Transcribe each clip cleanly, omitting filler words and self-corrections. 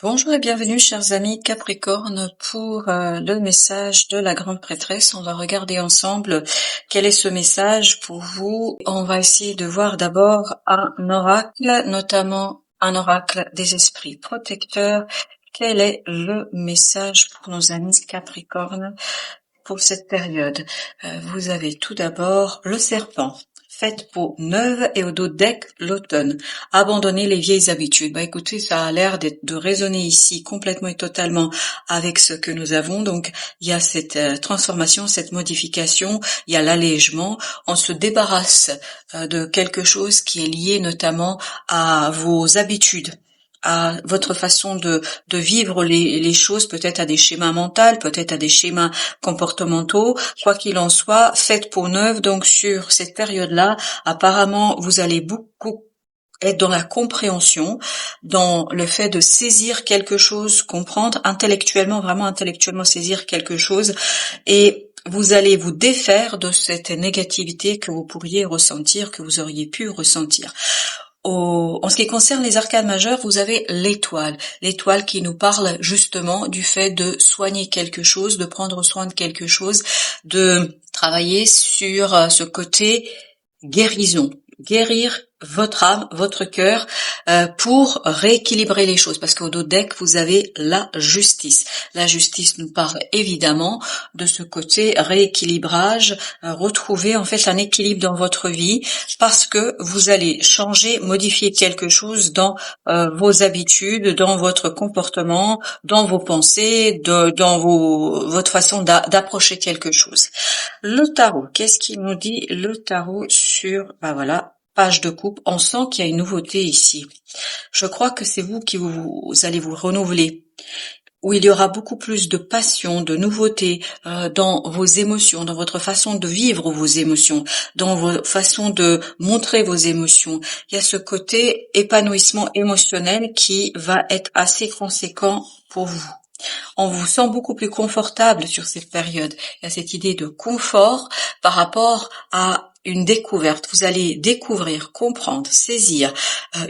Bonjour et bienvenue chers amis Capricorne pour le message de la grande prêtresse. On va regarder ensemble quel est ce message pour vous. On va essayer de voir d'abord un oracle, notamment un oracle des esprits protecteurs. Quel est le message pour nos amis Capricorne pour cette période? Vous avez tout d'abord le serpent. Faites peau neuve et au dos deck l'automne. Abandonnez les vieilles habitudes. Écoutez, ça a l'air de résonner ici complètement et totalement avec ce que nous avons. Donc, il y a cette transformation, cette modification, il y a l'allègement. On se débarrasse de quelque chose qui est lié notamment à vos habitudes, à votre façon de vivre les choses, peut-être à des schémas mentaux, peut-être à des schémas comportementaux. Quoi qu'il en soit, faites peau neuve. Donc sur cette période-là, apparemment, vous allez beaucoup être dans la compréhension, dans le fait de saisir quelque chose, comprendre intellectuellement, vraiment intellectuellement saisir quelque chose, et vous allez vous défaire de cette négativité que vous pourriez ressentir, que vous auriez pu ressentir. En ce qui concerne les arcanes majeures, vous avez l'étoile. L'étoile qui nous parle justement du fait de soigner quelque chose, de prendre soin de quelque chose, de travailler sur ce côté guérison. Guérir votre âme, votre cœur, pour rééquilibrer les choses. Parce qu'au dos deck, vous avez la justice. La justice nous parle évidemment de ce côté rééquilibrage, retrouver en fait un équilibre dans votre vie, parce que vous allez changer, modifier quelque chose dans vos habitudes, dans votre comportement, dans vos pensées, dans votre façon d'approcher quelque chose. Le tarot, qu'est-ce qu'il nous dit le tarot sur, voilà, page de coupe. On sent qu'il y a une nouveauté ici. Je crois que c'est vous qui vous allez vous renouveler, où il y aura beaucoup plus de passion, de nouveauté dans vos émotions, dans votre façon de vivre vos émotions, dans votre façon de montrer vos émotions. Il y a ce côté épanouissement émotionnel qui va être assez conséquent pour vous. On vous sent beaucoup plus confortable sur cette période. Il y a cette idée de confort par rapport à une découverte. Vous allez découvrir, comprendre, saisir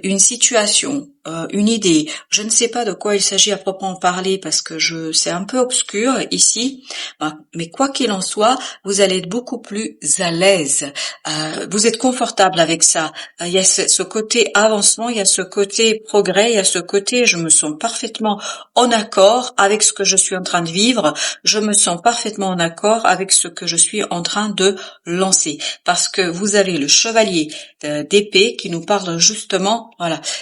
une situation, une idée. Je ne sais pas de quoi il s'agit à proprement parler parce que c'est un peu obscur ici. Mais quoi qu'il en soit, vous allez être beaucoup plus à l'aise. Vous êtes confortable avec ça. Il y a ce côté avancement, il y a ce côté progrès, il y a ce côté je me sens parfaitement en accord avec ce que je suis en train de vivre. Je me sens parfaitement en accord avec ce que je suis en train de lancer. Parce que vous avez le chevalier d'épée qui nous parle justement,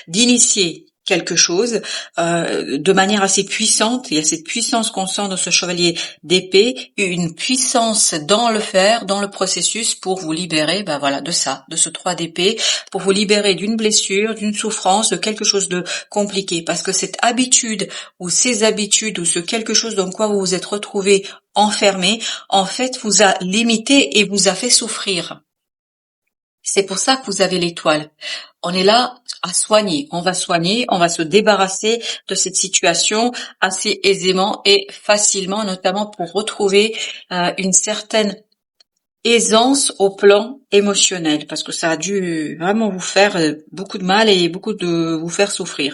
d'initier quelque chose de manière assez puissante. Il y a cette puissance qu'on sent dans ce chevalier d'épée, une puissance dans le faire, dans le processus pour vous libérer, de ça, de ce 3 d'épée, pour vous libérer d'une blessure, d'une souffrance, de quelque chose de compliqué. Parce que cette habitude ou ces habitudes ou ce quelque chose dans quoi vous vous êtes retrouvé enfermé, en fait, vous a limité et vous a fait souffrir. C'est pour ça que vous avez l'étoile. On est là à soigner, on va se débarrasser de cette situation assez aisément et facilement, notamment pour retrouver une certaine aisance au plan émotionnel, parce que ça a dû vraiment vous faire beaucoup de mal et beaucoup de vous faire souffrir.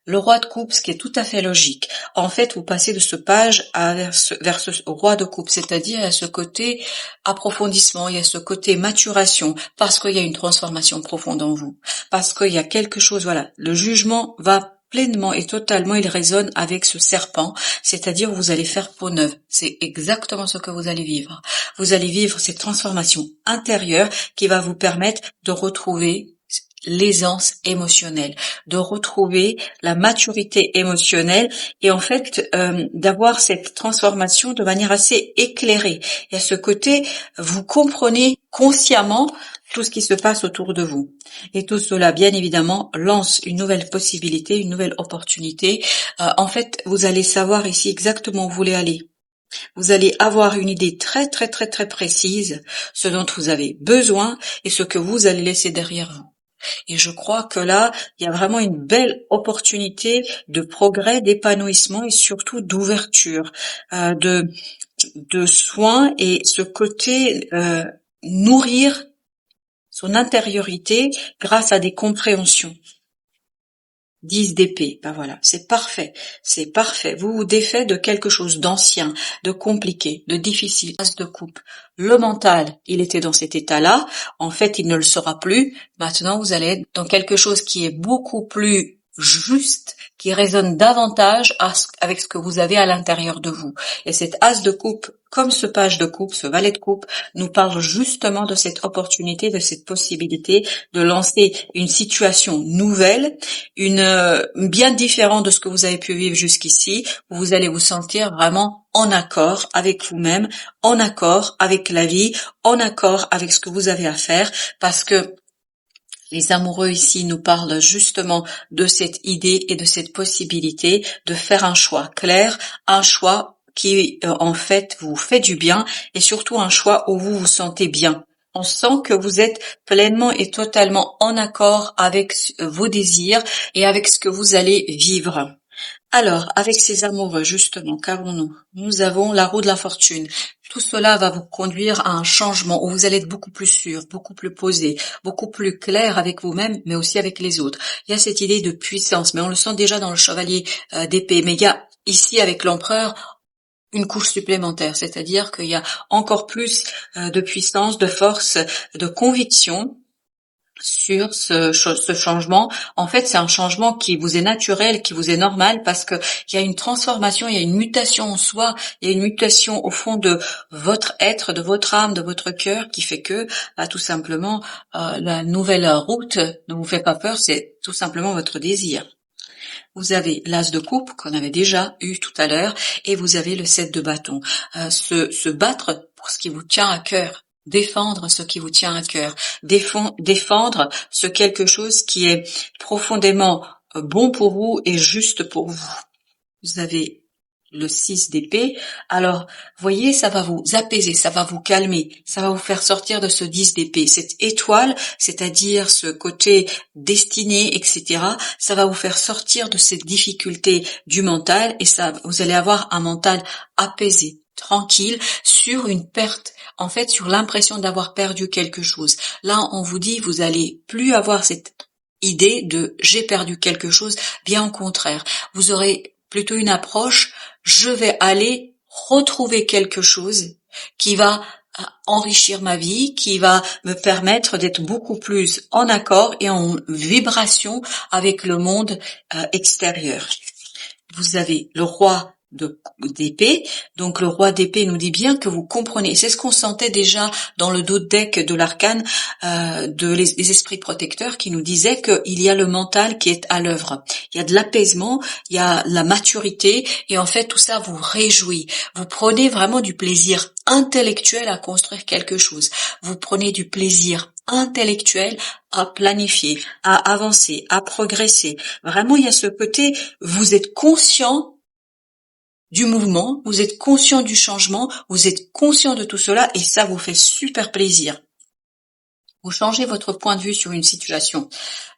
Le roi de coupe, ce qui est tout à fait logique. En fait, vous passez de ce page vers ce roi de coupe, c'est-à-dire il y a ce côté approfondissement, il y a ce côté maturation, parce qu'il y a une transformation profonde en vous, parce qu'il y a quelque chose, le jugement va pleinement et totalement, il résonne avec ce serpent, c'est-à-dire vous allez faire peau neuve. C'est exactement ce que vous allez vivre. Vous allez vivre cette transformation intérieure qui va vous permettre de retrouver l'aisance émotionnelle, de retrouver la maturité émotionnelle et en fait d'avoir cette transformation de manière assez éclairée. Et à ce côté, vous comprenez consciemment tout ce qui se passe autour de vous. Et tout cela, bien évidemment, lance une nouvelle possibilité, une nouvelle opportunité. En fait, vous allez savoir ici exactement où vous voulez aller. Vous allez avoir une idée très très très très précise, ce dont vous avez besoin et ce que vous allez laisser derrière vous. Et je crois que là, il y a vraiment une belle opportunité de progrès, d'épanouissement et surtout d'ouverture, de soins et ce côté nourrir son intériorité grâce à des compréhensions. 10 d'épée, ben voilà, c'est parfait, c'est parfait. Vous vous défaites de quelque chose d'ancien, de compliqué, de difficile. As de coupe. Le mental, il était dans cet état-là. En fait, il ne le sera plus. Maintenant, vous allez être dans quelque chose qui est beaucoup plus juste, qui résonne davantage avec ce que vous avez à l'intérieur de vous. Et cet as de coupe, comme ce page de coupe, ce valet de coupe, nous parle justement de cette opportunité, de cette possibilité de lancer une situation nouvelle, bien différente de ce que vous avez pu vivre jusqu'ici, où vous allez vous sentir vraiment en accord avec vous-même, en accord avec la vie, en accord avec ce que vous avez à faire, parce que les amoureux ici nous parlent justement de cette idée et de cette possibilité de faire un choix clair, un choix qui en fait vous fait du bien et surtout un choix où vous vous sentez bien. On sent que vous êtes pleinement et totalement en accord avec vos désirs et avec ce que vous allez vivre. Alors, avec ces amoureux, justement, qu'avons-nous? Nous avons la roue de la fortune. Tout cela va vous conduire à un changement où vous allez être beaucoup plus sûr, beaucoup plus posé, beaucoup plus clair avec vous-même, mais aussi avec les autres. Il y a cette idée de puissance, mais on le sent déjà dans le chevalier d'épée. Mais il y a ici, avec l'empereur, une couche supplémentaire, c'est-à-dire qu'il y a encore plus de puissance, de force, de conviction sur ce changement. En fait, c'est un changement qui vous est naturel, qui vous est normal, parce que il y a une transformation, il y a une mutation en soi, il y a une mutation au fond de votre être, de votre âme, de votre cœur, qui fait que, tout simplement, la nouvelle route ne vous fait pas peur, c'est tout simplement votre désir. Vous avez l'as de coupe qu'on avait déjà eu tout à l'heure, et vous avez le 7 de bâton. Se battre pour ce qui vous tient à cœur. Défendre ce qui vous tient à cœur, défendre ce quelque chose qui est profondément bon pour vous et juste pour vous. Vous avez le 6 d'épée. Alors, voyez, ça va vous apaiser, ça va vous calmer, ça va vous faire sortir de ce 10 d'épée. Cette étoile, c'est-à-dire ce côté destiné, etc., ça va vous faire sortir de cette difficulté du mental et vous allez avoir un mental apaisé, tranquille, sur une perte, en fait, sur l'impression d'avoir perdu quelque chose. Là, on vous dit, vous allez plus avoir cette idée de j'ai perdu quelque chose, bien au contraire. Vous aurez plutôt une approche, je vais aller retrouver quelque chose qui va enrichir ma vie, qui va me permettre d'être beaucoup plus en accord et en vibration avec le monde extérieur. Vous avez le roi d'épée. Donc le roi d'épée nous dit bien que vous comprenez. C'est ce qu'on sentait déjà dans le dos de deck de l'arcane des esprits protecteurs qui nous disaient qu'il y a le mental qui est à l'œuvre. Il y a de l'apaisement, il y a la maturité et en fait tout ça vous réjouit. Vous prenez vraiment du plaisir intellectuel à construire quelque chose. Vous prenez du plaisir intellectuel à planifier, à avancer, à progresser. Vraiment, il y a ce côté, vous êtes conscient du mouvement, vous êtes conscient du changement, vous êtes conscient de tout cela et ça vous fait super plaisir. Vous changez votre point de vue sur une situation.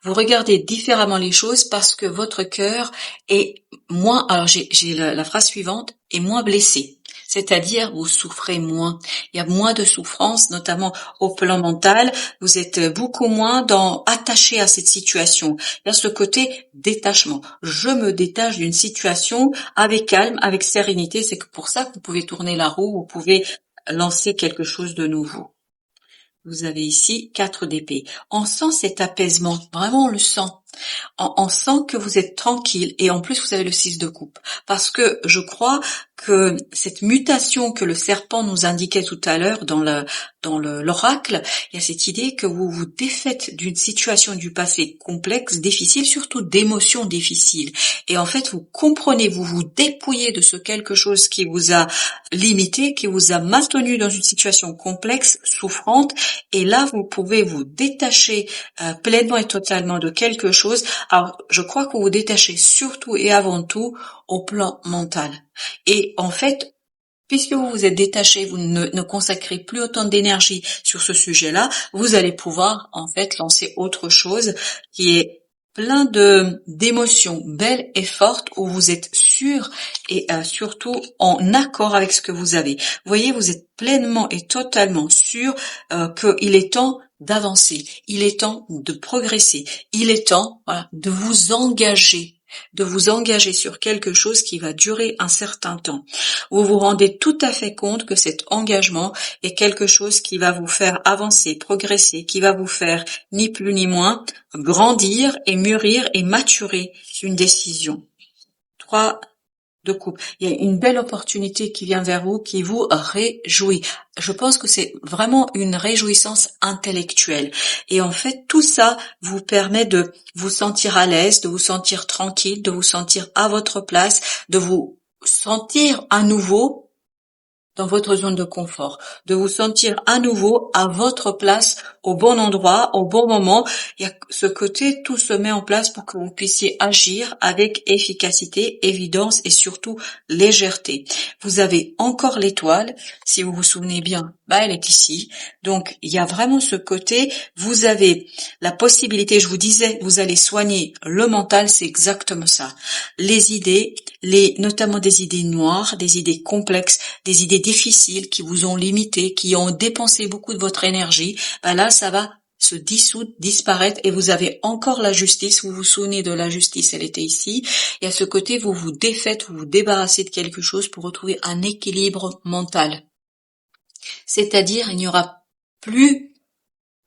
Vous regardez différemment les choses parce que votre cœur est moins, alors j'ai la phrase suivante, est moins blessé. C'est-à-dire, vous souffrez moins. Il y a moins de souffrance, notamment au plan mental. Vous êtes beaucoup moins attaché à cette situation. Il y a ce côté détachement. Je me détache d'une situation avec calme, avec sérénité. C'est pour ça que vous pouvez tourner la roue, vous pouvez lancer quelque chose de nouveau. Vous avez ici 4 d'épée. On sent cet apaisement. Vraiment, on le sent. On sent que vous êtes tranquille et en plus vous avez le 6 de coupe. Parce que je crois que cette mutation que le serpent nous indiquait tout à l'heure dans l'oracle, il y a cette idée que vous vous défaites d'une situation du passé complexe, difficile, surtout d'émotions difficiles. Et en fait, vous comprenez, vous vous dépouillez de ce quelque chose qui vous a limité, qui vous a maintenu dans une situation complexe, souffrante. Et là, vous pouvez vous détacher pleinement et totalement de quelque chose. Alors, je crois que vous vous détachez surtout et avant tout au plan mental. Et en fait, puisque vous vous êtes détaché, vous ne consacrez plus autant d'énergie sur ce sujet-là, vous allez pouvoir en fait lancer autre chose qui est plein d'émotions belles et fortes où vous êtes sûr et surtout en accord avec ce que vous avez. Vous voyez, vous êtes pleinement et totalement sûr qu'il est temps d'avancer, il est temps de progresser, il est temps, voilà, de vous engager sur quelque chose qui va durer un certain temps. Vous vous rendez tout à fait compte que cet engagement est quelque chose qui va vous faire avancer, progresser, qui va vous faire ni plus ni moins grandir et mûrir et maturer une décision. 3 de coupe. Il y a une belle opportunité qui vient vers vous, qui vous réjouit. Je pense que c'est vraiment une réjouissance intellectuelle. Et en fait, tout ça vous permet de vous sentir à l'aise, de vous sentir tranquille, de vous sentir à votre place, de vous sentir à nouveau dans votre zone de confort, de vous sentir à nouveau à votre place, au bon endroit, au bon moment. Il y a ce côté, tout se met en place pour que vous puissiez agir avec efficacité, évidence et surtout légèreté. Vous avez encore l'étoile, si vous vous souvenez bien, elle est ici. Donc, il y a vraiment ce côté, vous avez la possibilité, je vous disais, vous allez soigner le mental, c'est exactement ça. Les idées, notamment des idées noires, des idées complexes, des idées difficiles qui vous ont limité, qui ont dépensé beaucoup de votre énergie, là, ça va se dissoudre, disparaître, et vous avez encore la justice. Vous vous souvenez de la justice, elle était ici. Et à ce côté, vous vous défaites, vous vous débarrassez de quelque chose pour retrouver un équilibre mental. C'est-à-dire, il n'y aura plus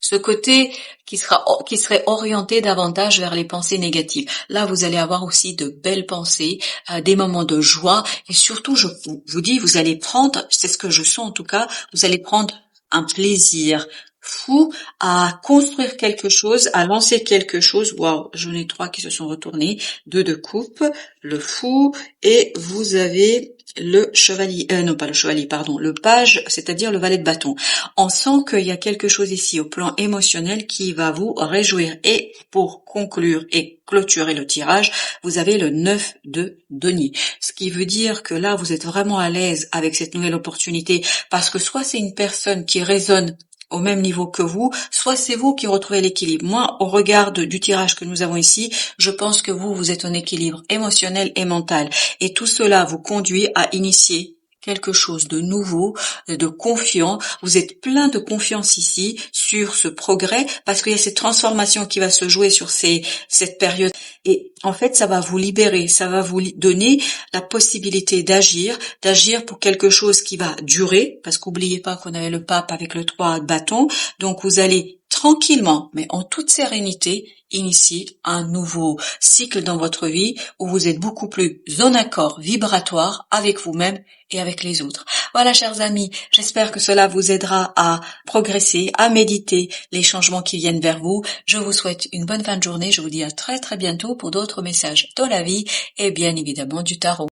ce côté qui serait orienté davantage vers les pensées négatives. Là, vous allez avoir aussi de belles pensées, des moments de joie, et surtout, je vous dis, vous allez prendre, c'est ce que je sens en tout cas, vous allez prendre un plaisir fou à construire quelque chose, à lancer quelque chose. Waouh, j'en ai 3 qui se sont retournés, 2 de coupe, le fou, et vous avez le chevalier, non pas le chevalier, pardon, le page, c'est-à-dire le valet de bâton. On sent qu'il y a quelque chose ici au plan émotionnel qui va vous réjouir. Et pour conclure et clôturer le tirage, vous avez le 9 de denier. Ce qui veut dire que là, vous êtes vraiment à l'aise avec cette nouvelle opportunité, parce que soit c'est une personne qui résonne au même niveau que vous, soit c'est vous qui retrouvez l'équilibre. Moi, au regard du tirage que nous avons ici, je pense que vous êtes en équilibre émotionnel et mental. Et tout cela vous conduit à initier quelque chose de nouveau, de confiant. Vous êtes plein de confiance ici sur ce progrès, parce qu'il y a cette transformation qui va se jouer sur cette période. Et en fait, ça va vous libérer, ça va vous donner la possibilité d'agir pour quelque chose qui va durer, parce qu'oubliez pas qu'on avait le pape avec le 3 de bâton. Donc vous allez tranquillement, mais en toute sérénité, initier un nouveau cycle dans votre vie où vous êtes beaucoup plus en accord vibratoire avec vous-même et avec les autres. Voilà, chers amis, j'espère que cela vous aidera à progresser, à méditer les changements qui viennent vers vous. Je vous souhaite une bonne fin de journée. Je vous dis à très très bientôt pour d'autres messages de la vie et bien évidemment du tarot.